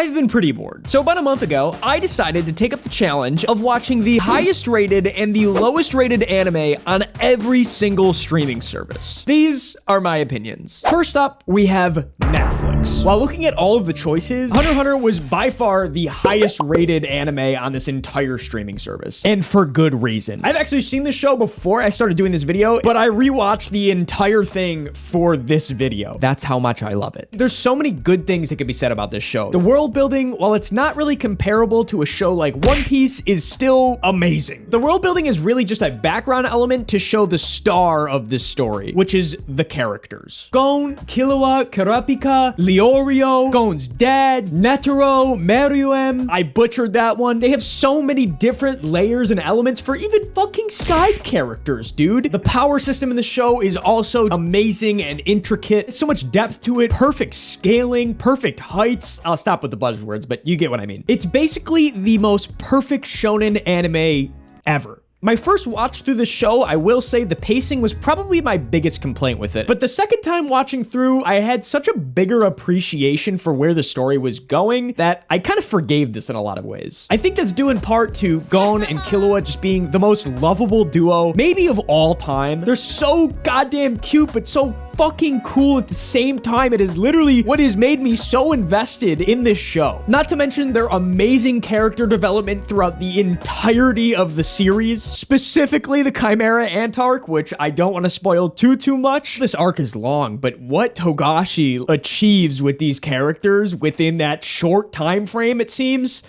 I've been pretty bored. So about a month ago, I decided to take up the challenge of watching the highest rated and the lowest rated anime on every single streaming service. These are my opinions. First up, we have Netflix. While looking at all of the choices, Hunter x Hunter was by far the highest rated anime on this entire streaming service, and for good reason. I've actually seen this show before I started doing this video, but I rewatched the entire thing for this video. That's how much I love it. There's so many good things that could be said about this show. The world building, while it's not really comparable to a show like One Piece, is still amazing. The world building is really just a background element to show the star of this story, which is the characters. Gon, Killua, Kurapika, Leorio, Gon's dad, Netero, Meruem. I butchered that one. They have so many different layers and elements for even fucking side characters, dude. The power system in the show is also amazing and intricate. So much depth to it, perfect scaling, perfect heights. I'll stop with the buzzwords, but you get what I mean. It's basically the most perfect shonen anime ever. My first watch through the show, I will say the pacing was probably my biggest complaint with it. But the second time watching through, I had such a bigger appreciation for where the story was going that I kind of forgave this in a lot of ways. I think that's due in part to Gon and Killua just being the most lovable duo, maybe of all time. They're so goddamn cute, but so fucking cool at the same time. It is literally what has made me so invested in this show. Not to mention their amazing character development throughout the entirety of the series, specifically the Chimera Ant arc, which I don't want to spoil too much. This arc is long, but what Togashi achieves with these characters within that short time frame, it seems.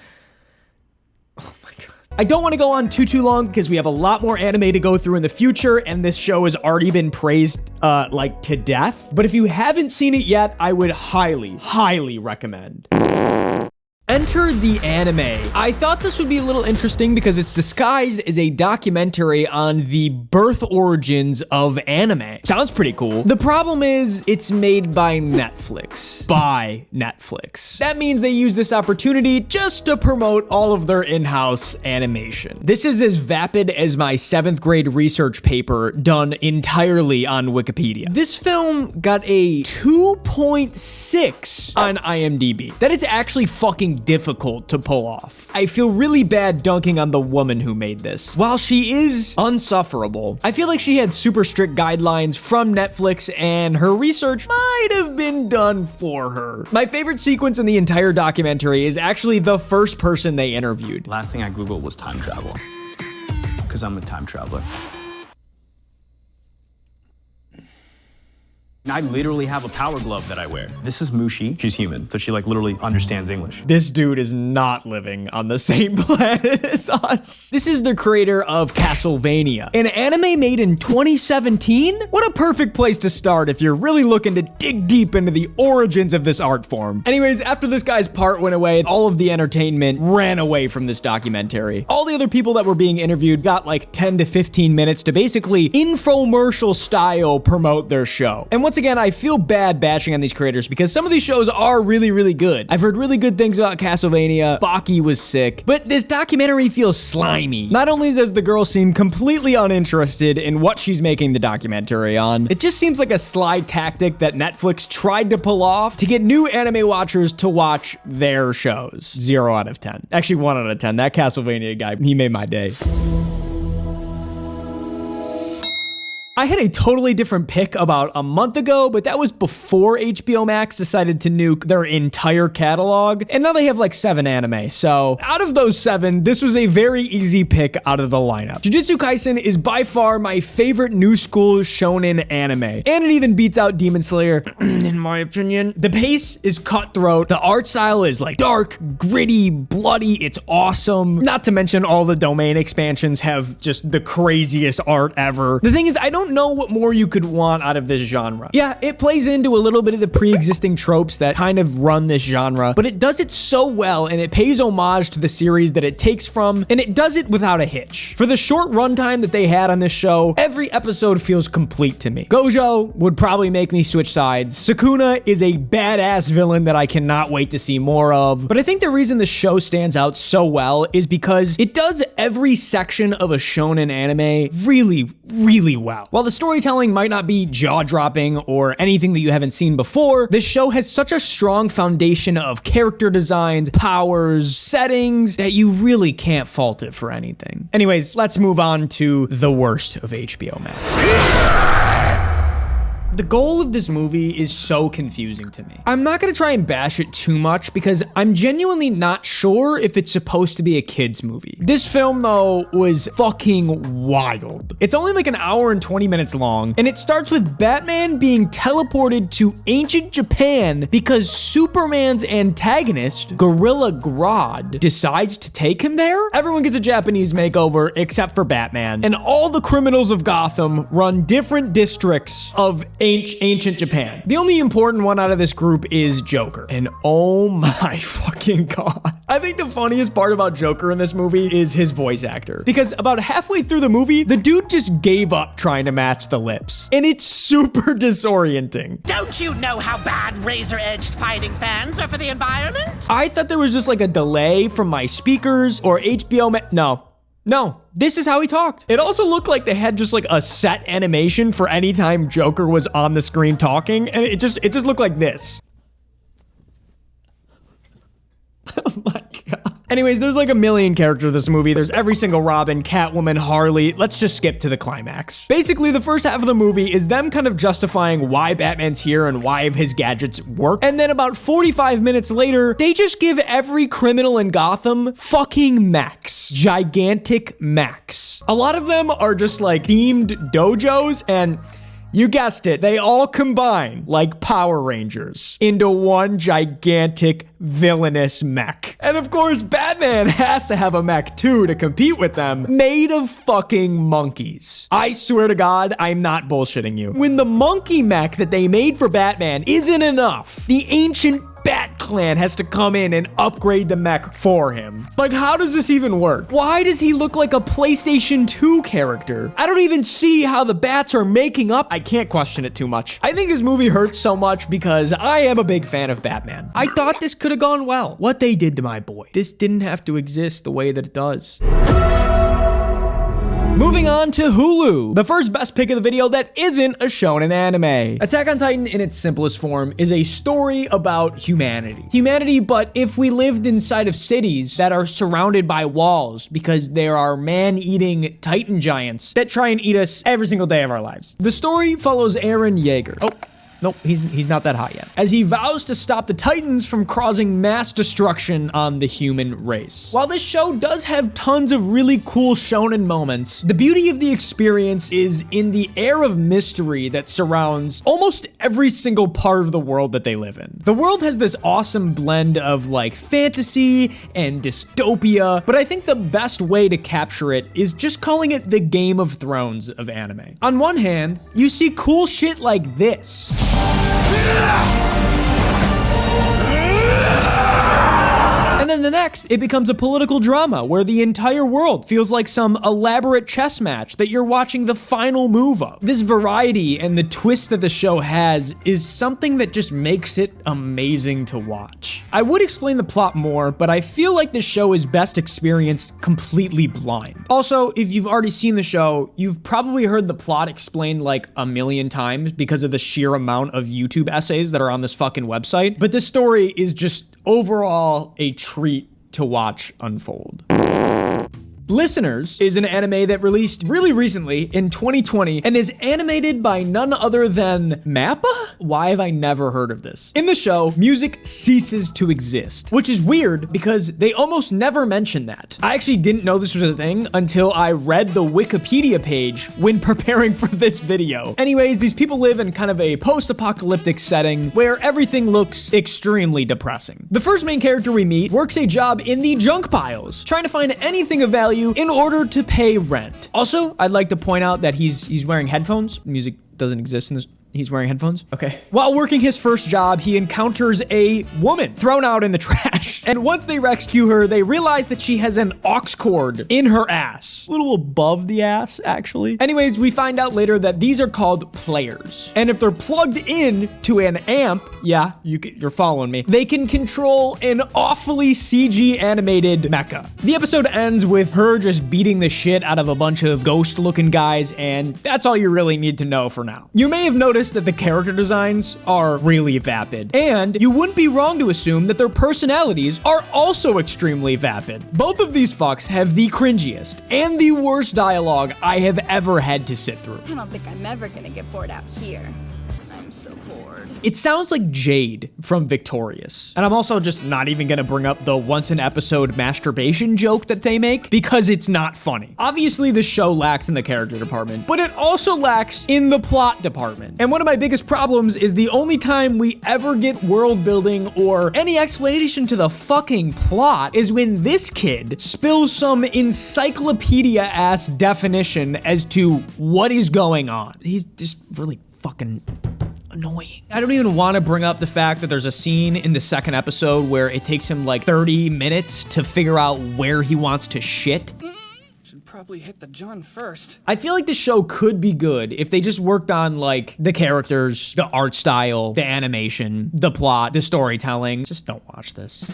I don't want to go on too long because we have a lot more anime to go through in the future, and this show has already been praised like to death. But if you haven't seen it yet, I would highly recommend. Enter the anime. I thought this would be a little interesting because it's disguised as a documentary on the birth origins of anime. Sounds pretty cool. The problem is it's made by Netflix. That means they use this opportunity just to promote all of their in-house animation. This is as vapid as my 7th grade research paper done entirely on Wikipedia. This film got a 2.6 on IMDb. That is actually fucking difficult to pull off. I feel really bad dunking on the woman who made this. While she is unsufferable, I feel like she had super strict guidelines from Netflix and her research might have been done for her. My favorite sequence in the entire documentary is actually the first person they interviewed. Last thing I Googled was time travel, because I'm a time traveler. I literally have a power glove that I wear. This is Mushi. She's human, so she like literally understands English. This dude is not living on the same planet as us. This is the creator of Castlevania, an anime made in 2017. What a perfect place to start if you're really looking to dig deep into the origins of this art form. Anyways, after this guy's part went away, all of the entertainment ran away from this documentary. All the other people that were being interviewed got like 10 to 15 minutes to basically infomercial style promote their show. And once again, I feel bad bashing on these creators because some of these shows are really good. I've heard really good things about Castlevania. Baki was sick, but this documentary feels slimy. Not only does the girl seem completely uninterested in what she's making the documentary on, it just seems like a sly tactic that Netflix tried to pull off to get new anime watchers to watch their shows. 0 out of 10. Actually, 1 out of 10. That Castlevania guy, he made my day. I had a totally different pick about a month ago, but that was before HBOMax decided to nuke their entire catalog, and now they have like 7 anime. So out of those 7, this was a very easy pick out of the lineup. Jujutsu Kaisen is by far my favorite new school shonen anime, and it even beats out Demon Slayer, in my opinion. The pace is cutthroat. The art style is like dark, gritty, bloody. It's awesome. Not to mention all the domain expansions have just the craziest art ever. The thing is, I don't know what more you could want out of this genre. Yeah, it plays into a little bit of the pre-existing tropes that kind of run this genre, but it does it so well and it pays homage to the series that it takes from, and it does it without a hitch. For the short runtime that they had on this show, every episode feels complete to me. Gojo would probably make me switch sides. Sukuna is a badass villain that I cannot wait to see more of, but I think the reason the show stands out so well is because it does every section of a shonen anime really well. While the storytelling might not be jaw-dropping or anything that you haven't seen before, this show has such a strong foundation of character designs, powers, settings, that you really can't fault it for anything. Anyways, let's move on to the worst of HBO Max. The goal of this movie is so confusing to me. I'm not gonna try and bash it too much because I'm genuinely not sure if it's supposed to be a kid's movie. This film, though, was fucking wild. It's only like an hour and 20 minutes long, and it starts with Batman being teleported to ancient Japan because Superman's antagonist, Gorilla Grodd, decides to take him there. Everyone gets a Japanese makeover except for Batman, and all the criminals of Gotham run different districts of ancient Japan. The only important one out of this group is Joker. And oh my fucking god. I think the funniest part about Joker in this movie is his voice actor. Because about halfway through the movie, the dude just gave up trying to match the lips. And it's super disorienting. Don't you know how bad razor-edged fighting fans are for the environment? I thought there was just like a delay from my speakers or HBOMax. No, this is how he talked. It also looked like they had just like a set animation for any time Joker was on the screen talking, and it just looked like this. Oh my god. Anyways, there's like a million characters in this movie. There's every single Robin, Catwoman, Harley. Let's just skip to the climax. Basically, the first half of the movie is them kind of justifying why Batman's here and why his gadgets work. And then about 45 minutes later, they just give every criminal in Gotham fucking mechs. Gigantic mechs. A lot of them are just like themed dojos, and you guessed it, they all combine, like Power Rangers, into one gigantic villainous mech. And of course, Batman has to have a mech too to compete with them, made of fucking monkeys. I swear to God, I'm not bullshitting you. When the monkey mech that they made for Batman isn't enough, the ancient Bat Clan has to come in and upgrade the mech for him. Like, how does this even work? Why does he look like a PlayStation 2 character? I don't even see how the bats are making up. I can't question it too much. I think this movie hurts so much because I am a big fan of Batman. I thought this could have gone well. What they did to my boy. This didn't have to exist the way that it does. Moving on to Hulu, the first best pick of the video that isn't a shonen anime. Attack on Titan in its simplest form is a story about humanity. Humanity, but if we lived inside of cities that are surrounded by walls because there are man-eating Titan giants that try and eat us every single day of our lives. The story follows Eren Yeager. Oh. Nope, he's not that hot yet. As he vows to stop the Titans from causing mass destruction on the human race. While this show does have tons of really cool shonen moments, the beauty of the experience is in the air of mystery that surrounds almost every single part of the world that they live in. The world has this awesome blend of like fantasy and dystopia, but I think the best way to capture it is just calling it the Game of Thrones of anime. On one hand, you see cool shit like this. And then the next, it becomes a political drama where the entire world feels like some elaborate chess match that you're watching the final move of. This variety and the twist that the show has is something that just makes it amazing to watch. I would explain the plot more, but I feel like this show is best experienced completely blind. Also, if you've already seen the show, you've probably heard the plot explained like a million times because of the sheer amount of YouTube essays that are on this fucking website. But this story is just overall a treat to watch unfold. Listeners is an anime that released really recently in 2020 and is animated by none other than Mappa? Why have I never heard of this? In the show, music ceases to exist, which is weird because they almost never mention that. I actually didn't know this was a thing until I read the Wikipedia page when preparing for this video. Anyways, these people live in kind of a post-apocalyptic setting where everything looks extremely depressing. The first main character we meet works a job in the junk piles, trying to find anything of value in order to pay rent. Also, I'd like to point out that he's wearing headphones. Music doesn't exist in this. He's wearing headphones? Okay. While working his first job, he encounters a woman thrown out in the trash. And once they rescue her, they realize that she has an aux cord in her ass. A little above the ass, actually. Anyways, we find out later that these are called players. And if they're plugged in to an amp, yeah, you're following me, they can control an awfully CG animated mecha. The episode ends with her just beating the shit out of a bunch of ghost-looking guys, and that's all you really need to know for now. You may have noticed that the character designs are really vapid, and you wouldn't be wrong to assume that their personalities are also extremely vapid. Both of these fucks have the cringiest and the worst dialogue I have ever had to sit through. I don't think I'm ever gonna get bored out here. I'm so bored. It sounds like Jade from Victorious. And I'm also just not even gonna bring up the once an episode masturbation joke that they make because it's not funny. Obviously, the show lacks in the character department, but it also lacks in the plot department. And one of my biggest problems is the only time we ever get world building or any explanation to the fucking plot is when this kid spills some encyclopedia-ass definition as to what is going on. He's just really fucking annoying. I don't even want to bring up the fact that there's a scene in the second episode where it takes him like 30 minutes to figure out where he wants to shit. Should probably hit the John first. I feel like the show could be good if they just worked on like the characters, the art style, the animation, the plot, the storytelling. Just don't watch this.